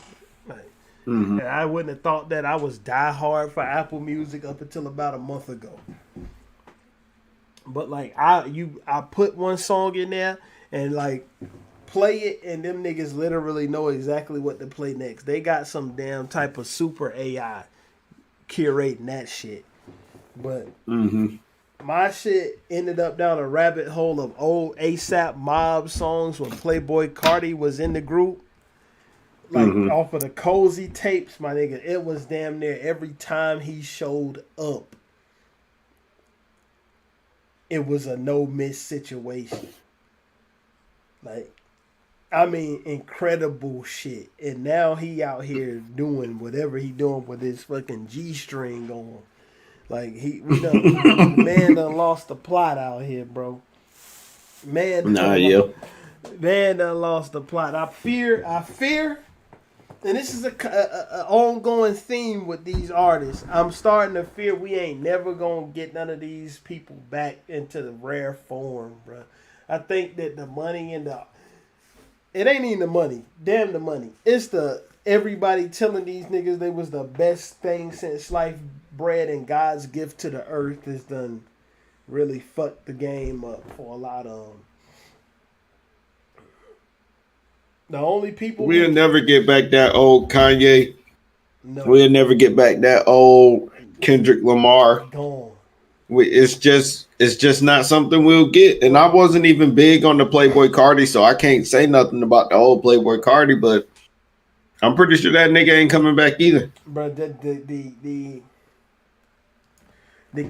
Like, and I wouldn't have thought that. I was diehard for Apple Music up until about a month ago. But like, I put one song in there and like play it, and them niggas literally know exactly what to play next. They got some damn type of super AI curating that shit. But my shit ended up down a rabbit hole of old ASAP Mob songs when Playboy Cardi was in the group. Like off of the Cozy tapes, my nigga, it was damn near every time he showed up, it was a no miss situation. Like, I mean, incredible shit. And now he out here doing whatever he doing with his fucking G-string on. Like, man done lost the plot out here, bro. Man done lost the plot. I fear, and this is a ongoing theme with these artists. I'm starting to fear we ain't never gonna get none of these people back into the rare form, bro. I think that the money and it ain't even the money. Damn the money. It's the everybody telling these niggas they was the best thing since sliced bread and God's gift to the earth has done really fucked the game up for a lot of them. The only people we'll never get back that old Kanye. No. We'll never get back that old Kendrick Lamar. Gone. It's just not something we'll get. And I wasn't even big on the Playboy Cardi, so I can't say nothing about the old Playboy Cardi, but I'm pretty sure that nigga ain't coming back either. But the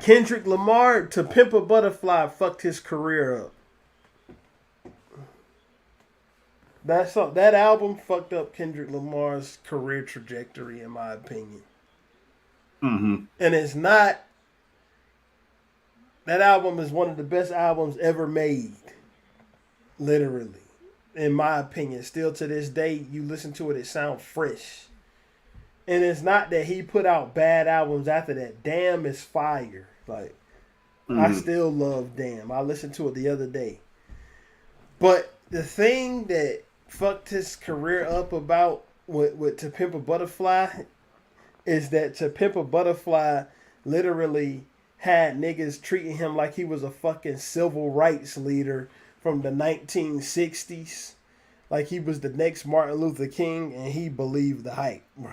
Kendrick Lamar to Pimp a Butterfly fucked his career up. That album fucked up Kendrick Lamar's career trajectory, in my opinion. And it's not. That album is one of the best albums ever made. Literally. In my opinion. Still to this day, you listen to it, it sounds fresh. And it's not that he put out bad albums after that. Damn is fire. Like, I still love Damn. I listened to it the other day. But the thing that fucked his career up about with To Pimp a Butterfly is that To Pimp a Butterfly literally had niggas treating him like he was a fucking civil rights leader from the 1960s. Like he was the next Martin Luther King, and he believed the hype, bro.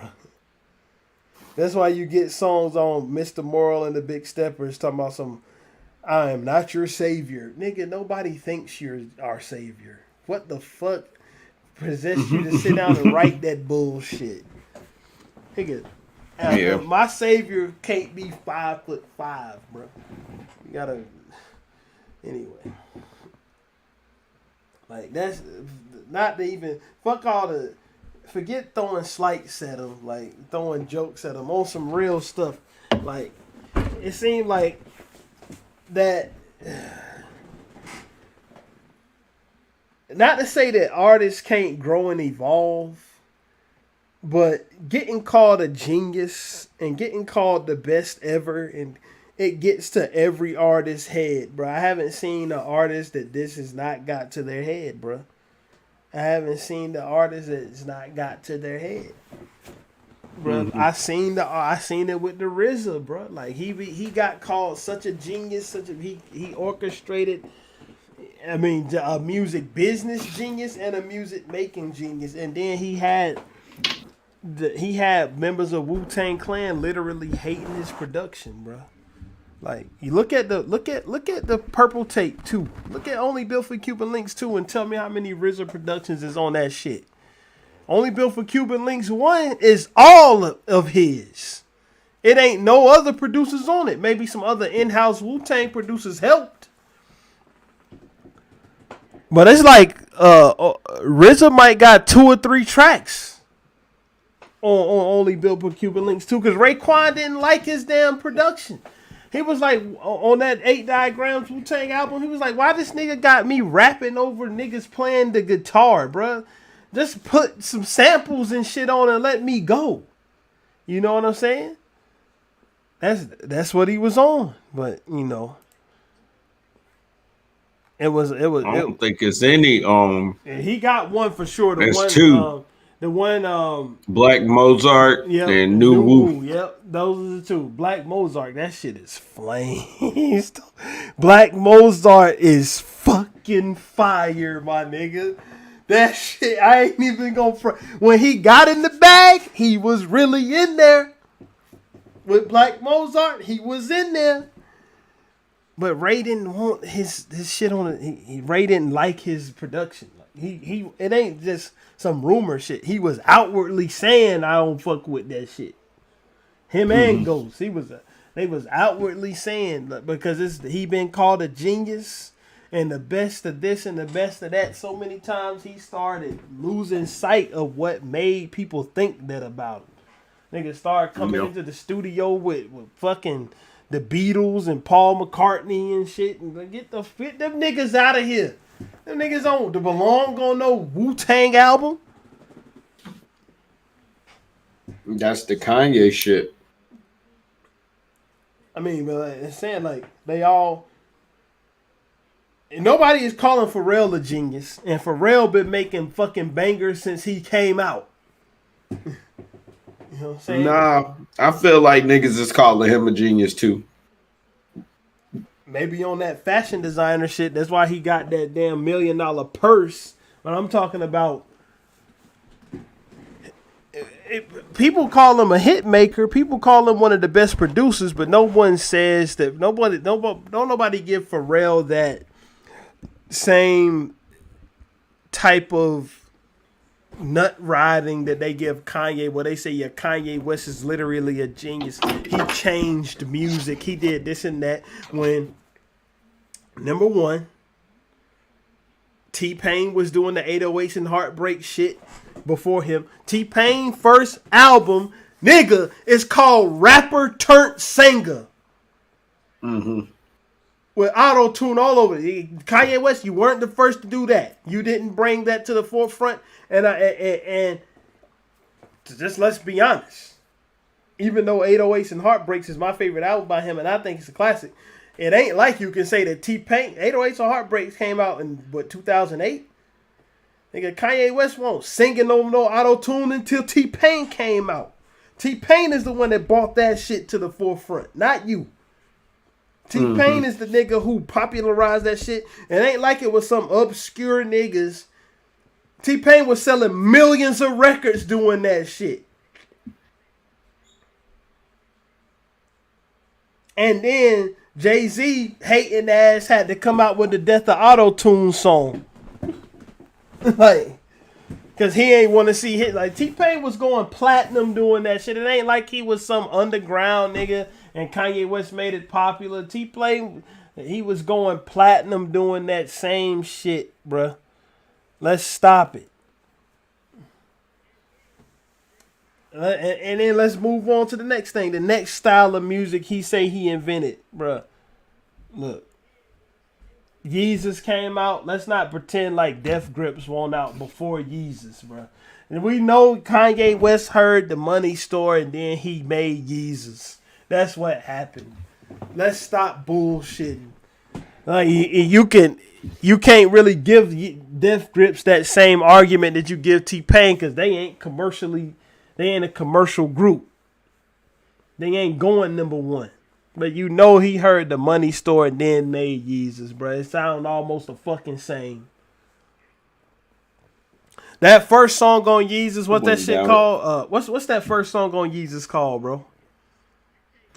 That's why you get songs on Mr. Moral and the Big Steppers talking about some, I am not your savior. Nigga, nobody thinks you're our savior. What the fuck possessed you to sit down and write that bullshit? Nigga, my savior can't be 5'5", bro. You gotta, anyway. Like, that's not to even, fuck all the, forget throwing slights at them, like throwing jokes at them on some real stuff. Like, it seemed like that, not to say that artists can't grow and evolve, but getting called a genius and getting called the best ever, and it gets to every artist's head, bro. I haven't seen an artist that this has not got to their head, bro. I haven't seen the artist that's not got to their head, bro. I seen it with the RZA, bro. Like he got called such a genius, he orchestrated. I mean, a music business genius and a music making genius, and then he had members of Wu-Tang Clan literally hating his production, bro. Like, you look at the Purple Tape 2. Look at Only Built for Cuban Links 2 and tell me how many RZA productions is on that shit. Only Built for Cuban Links 1 is all of his. It ain't no other producers on it. Maybe some other in-house Wu-Tang producers helped. But it's like RZA might got 2 or 3 tracks on Only Built for Cuban Links 2 because Raekwon didn't like his damn production. He was like, on that 8 Diagrams Wu-Tang album, he was like, why this nigga got me rapping over niggas playing the guitar, bruh? Just put some samples and shit on and let me go. You know what I'm saying? That's what he was on. But, you know. It was. I don't think it's any. He got one for sure. There's two. The one. Black Mozart and New Wu. Yep, those are the two. Black Mozart. That shit is flames. Black Mozart is fucking fire, my nigga. That shit, I ain't even gonna. When he got in the bag, he was really in there. With Black Mozart, he was in there. But Ray didn't want his shit on it. Ray didn't like his production. He it ain't just some rumor shit. He was outwardly saying I don't fuck with that shit. Him and Ghost. They was outwardly saying because he been called a genius and the best of this and the best of that so many times he started losing sight of what made people think that about him. Niggas started coming into the studio with fucking the Beatles and Paul McCartney and shit, and get them niggas out of here. Them niggas on the Belong on no Wu-Tang album. That's the Kanye shit. I mean, but it's saying like they all. And nobody is calling Pharrell a genius, and Pharrell been making fucking bangers since he came out. You know what I'm saying? Nah, I feel like niggas is calling him a genius too. Maybe on that fashion designer shit. That's why he got that damn $1 million purse. But I'm talking about. People call him a hit maker. People call him one of the best producers. But no one says that. Nobody give Pharrell that same type of nut riding that they give Kanye, where they say Kanye West is literally a genius. He changed music. He did this and that. When number one, T-Pain was doing the 808s and Heartbreak shit before him. T-Pain first album, nigga, is called Rapper Turned Singer. With auto-tune all over it. Kanye West, you weren't the first to do that. You didn't bring that to the forefront. And just let's be honest. Even though 808s and Heartbreaks is my favorite album by him, and I think it's a classic, it ain't like you can say that T-Pain, 808s and Heartbreaks came out in, 2008? Nigga, Kanye West won't singing over no auto-tune until T-Pain came out. T-Pain is the one that brought that shit to the forefront, not you. T-Pain is the nigga who popularized that shit. It ain't like it was some obscure niggas. T-Pain was selling millions of records doing that shit. And then Jay-Z, hating ass, had to come out with the Death of Auto-Tune song. Like, because he ain't want to see hit. Like, T-Pain was going platinum doing that shit. It ain't like he was some underground nigga and Kanye West made it popular. T-Pain, he was going platinum doing that same shit, bruh. Let's stop it. And then let's move on to the next thing. The next style of music he say he invented, bruh. Look. Yeezus came out. Let's not pretend like Death Grips went out before Yeezus, bruh. And we know Kanye West heard the Money Store and then he made Yeezus. That's what happened. Let's stop bullshitting. Like you can't really give Death Grips that same argument that you give T-Pain because they ain't a commercial group. They ain't going number one. But you know he heard the Money Store and then made Yeezus, bro. It sound almost the fucking same. That first song on Yeezus, what's that shit called? What's that first song on Yeezus called, bro?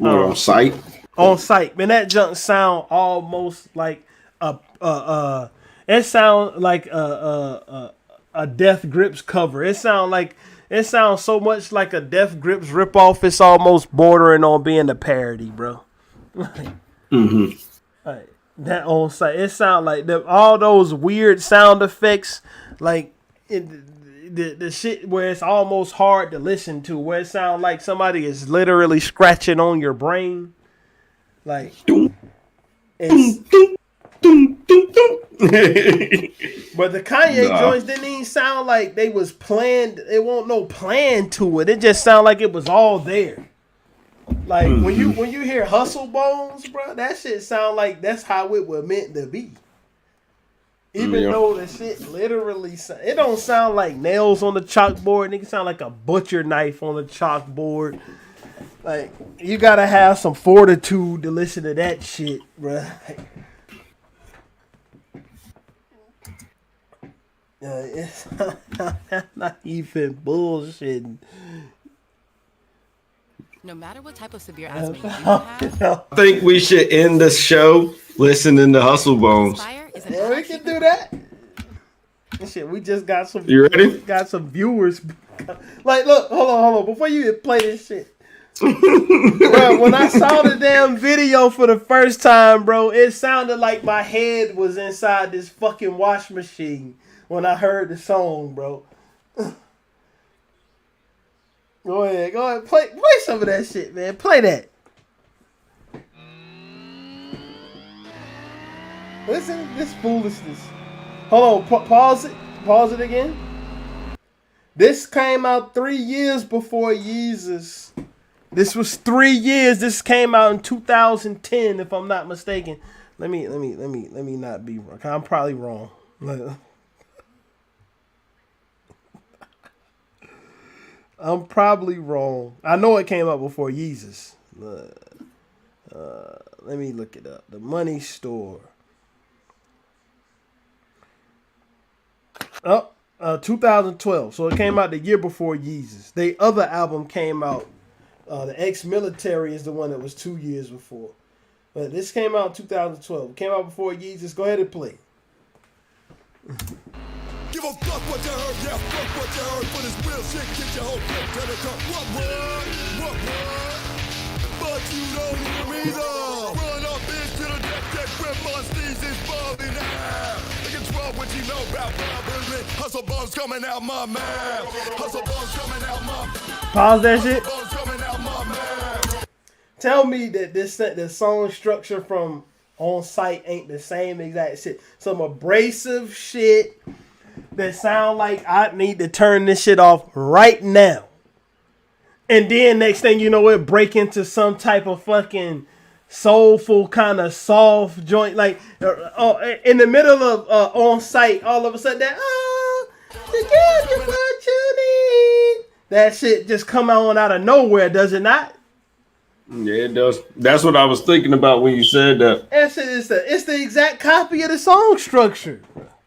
On Sight. On Sight, man. That junk sound almost like it sound like a Death Grips cover. It sounds so much like a Death Grips ripoff. It's almost bordering on being a parody, bro. Like, that On Sight, it sound like all those weird sound effects, like the shit where it's almost hard to listen to, where it sound like somebody is literally scratching on your brain. Like, that On Sight, it sound like the Like, it's. But the Kanye joints didn't even sound like they was planned. It won't no plan to it. It just sounded like it was all there. Like when you hear Hustle Bones, bro, that shit sound like that's how it was meant to be. Even though the shit literally, it don't sound like nails on the chalkboard. Nigga sound like a butcher knife on the chalkboard. Like, you gotta have some fortitude to listen to that shit, bro. It's not even bullshitting. No matter what type of severe asthma you have, I think we should end the show listening to Hustle Bones. Yeah, we can do that. Shit, we just got some. You ready? Got some viewers. Like, look, hold on. Before you play this shit, bro, when I saw the damn video for the first time, bro, it sounded like my head was inside this fucking wash machine when I heard the song, bro. Go ahead, play some of that shit, man. Play that. Listen, this foolishness. Hold on, pause it again. This came out 3 years before Yeezus. This was 3 years. This came out in 2010, if I'm not mistaken. Let me not be wrong. I'm probably wrong. I'm probably wrong. I know it came out before Yeezus. Let me look it up. The Money Store. 2012. So it came out the year before Yeezus. The other album came out. The Ex-Military is the one that was 2 years before. But this came out in 2012. It came out before Yeezus. Go ahead and play. Give a fuck what you heard, yeah, fuck what you heard. For this real shit, get your whole clip to the top. What? But you don't hear me though. Run up into the deck where Monsters is falling out. They control what you know about robbery. Hustle bones coming out my mouth. Hustle bones coming out my mouth. Pause that shit. Tell me that the song structure from On Sight ain't the same exact shit. Some abrasive shit that sound like I need to turn this shit off right now. And then next thing you know, it break into some type of fucking soulful kind of soft joint. Like in the middle of On Sight, all of a sudden that to give you what you need. That shit just come on out of nowhere, does it not? Yeah, it does. That's what I was thinking about when you said that. That shit is it's the exact copy of the song structure.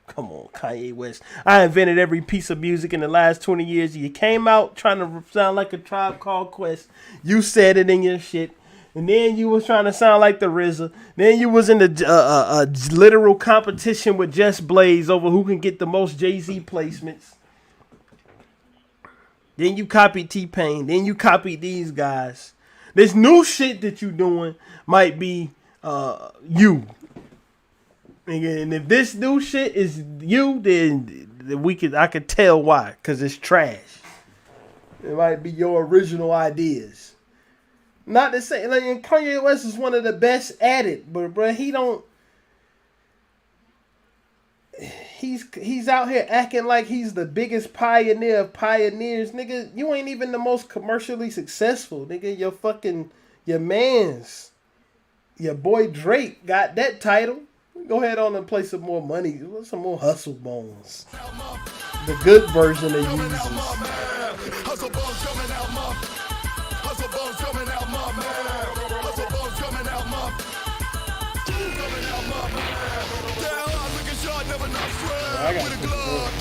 Come on, Kanye West. I invented every piece of music in the last 20 years. You came out trying to sound like a Tribe Called Quest. You said it in your shit. And then you was trying to sound like the RZA. Then you was in the literal competition with Just Blaze over who can get the most Jay-Z placements. Then you copied T-Pain. Then you copied these guys. This new shit that you doing might be you. And if this new shit is you, then I could tell why, because it's trash. It might be your original ideas. Not to say, like, Kanye West is one of the best at it, but bro, he's out here acting like he's the biggest pioneer of pioneers. Nigga, you ain't even the most commercially successful. Nigga, your boy Drake got that title. Go ahead on and play some more money. Some more Hustle Bones. The good version of Yeezus. Hustle bones coming out my Hustle bones coming out my Hustle bones coming out my coming out my down, I'm looking short, never not straight. With a glove,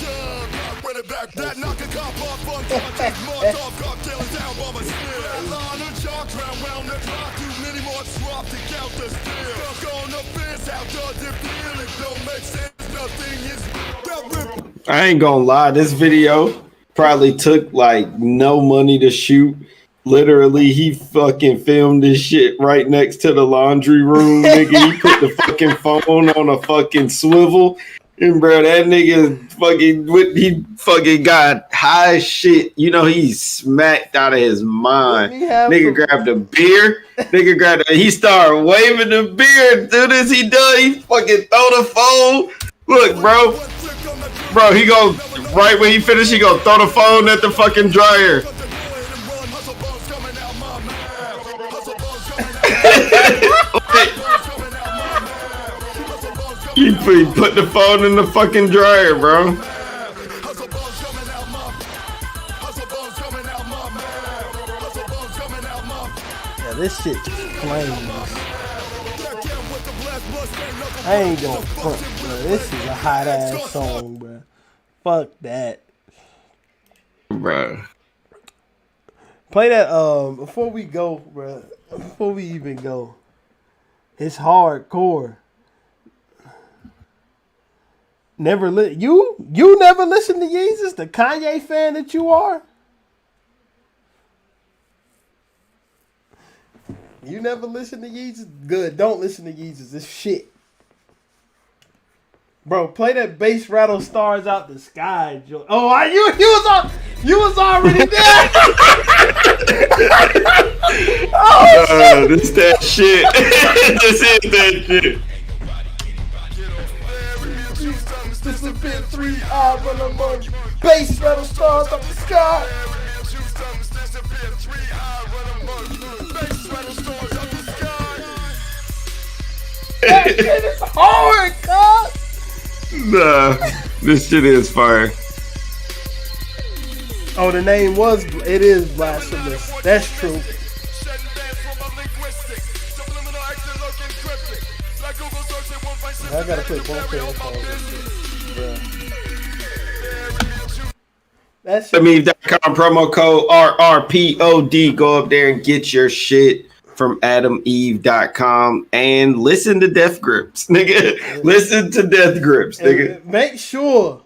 run it back. That knocking cop off, fun contact, Molotov cocktails down by my steel. Line of chalk round the clock, too many more swap to count the steel. Stuck on the fence, how does it feel? It don't make sense, nothing is. I ain't gonna lie, this video probably took like no money to shoot. Literally, he fucking filmed this shit right next to the laundry room, nigga. He put the fucking phone on a fucking swivel And bro, that nigga he fucking got high as shit. You know, he's smacked out of his mind. Nigga grabbed a beer. He started waving the beer. As soon as he done, he fucking throw the phone. Look, bro, he go right when he finished, he go throw the phone at the fucking dryer. He put the phone in the fucking dryer, bro. Yeah, this shit plain. I ain't gonna front, bro. This is a hot ass song, bro. Fuck that. Bro. Play that before we go, bro. Before we even go. It's hardcore. You never listen to Yeezus, the Kanye fan that you are? You never listen to Yeezus? Good, don't listen to Yeezus. It's shit. Bro, play that bass rattle stars out the sky, Joe. Oh, you was already there. Oh, shit. This that shit. This is that shit. Disappear 3 I run among bass rattle stars up the sky. That shit is hard, cuz. Nah, this shit is fire. Oh, the name it is blasphemous. That's true. I gotta put both headphones. AdamEve.com promo code RRPOD. Go up there and get your shit from AdamEve.com and listen to Death Grips, nigga. Listen to Death Grips, nigga. And make sure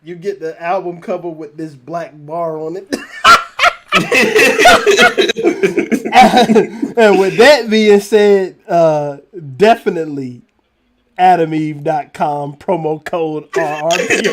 you get the album cover with this black bar on it. And with that being said, definitely AdamEve.com promo code RRPOD.